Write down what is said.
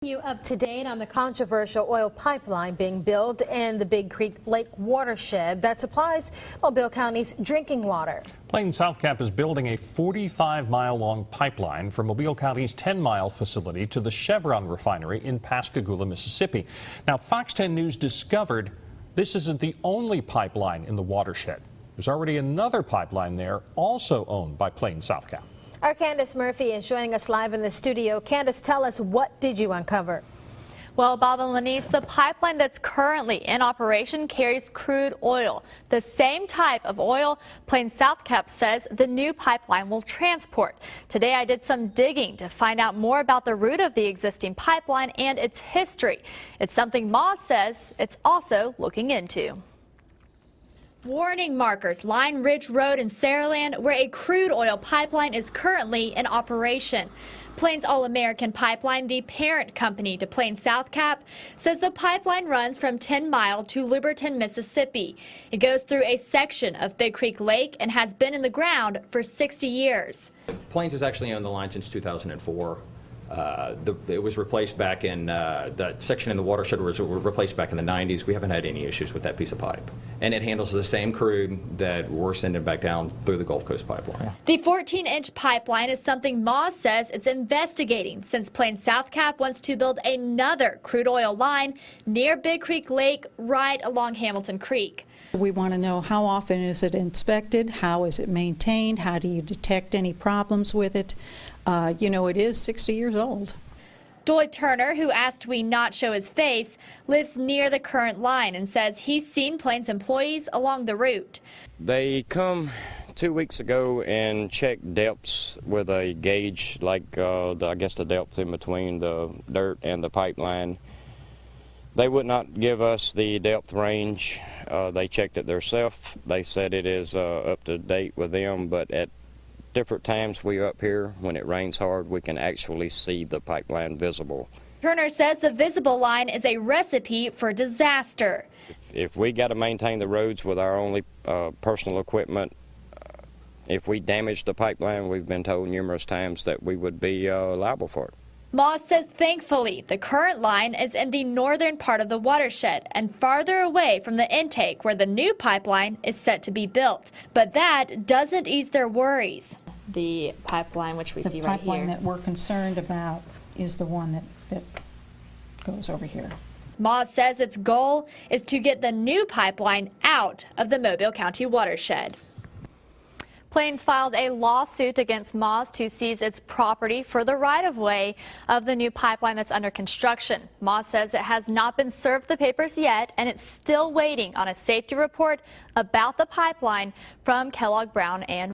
You up to date on the controversial oil pipeline being built in the Big Creek Lake watershed that supplies Mobile County's drinking water. Plains South Cap is building a 45-mile-long pipeline from Mobile County's 10-mile facility to the Chevron refinery in Pascagoula, Mississippi. Now, Fox 10 News discovered this isn't the only pipeline in the watershed. There's already another pipeline there, also owned by Plains South Cap. Our Candace Murphy is joining us live in the studio. Candace, tell us, what did you uncover? Well, Bob and Lenise, the pipeline that's currently in operation carries crude oil, the same type of oil Plains South Cap says the new pipeline will transport. Today I did some digging to find out more about the route of the existing pipeline and its history. It's something Moss says it's also looking into. Warning markers line Ridge Road in Saraland, where a crude oil pipeline is currently in operation. Plains All-American Pipeline, the parent company to Plains South Cap, says the pipeline runs from 10 Mile to Liberton, Mississippi. It goes through a section of Big Creek Lake and has been in the ground for 60 years. Plains has actually owned the line since 2004. It was replaced back in, the section in the watershed was replaced back in the 90s. We haven't had any issues with that piece of pipe. And it handles the same crude that we're sending back down through the Gulf Coast pipeline. The 14-inch pipeline is something Moss says it's investigating since Plains South Cap wants to build another crude oil line near Big Creek Lake right along Hamilton Creek. We want to know, how often is it inspected? How is it maintained? How do you detect any problems with it? You know, it is 60 years old. Doy Turner, who asked we not show his face, lives near the current line and says he's seen Plains employees along the route. They come 2 weeks ago and checked depths with a gauge, like I guess the depth in between the dirt and the pipeline. They would not give us the depth range. They checked it themselves. They said it is up to date with them, but at different times we up here, when it rains hard, we can actually see the pipeline visible. Turner says the visible line is a recipe for disaster. If we got to maintain the roads with our only personal equipment, if we damage the pipeline, we've been told numerous times that we would be liable for it. Moss says thankfully the current line is in the northern part of the watershed and farther away from the intake where the new pipeline is set to be built. But that doesn't ease their worries. The pipeline which we see right here. The pipeline that we're concerned about is the one that goes over here. Moss says its goal is to get the new pipeline out of the Mobile County watershed. Plains filed a lawsuit against Moss to seize its property for the right-of-way of the new pipeline that's under construction. Moss says it has not been served the papers yet, and it's still waiting on a safety report about the pipeline from Kellogg Brown and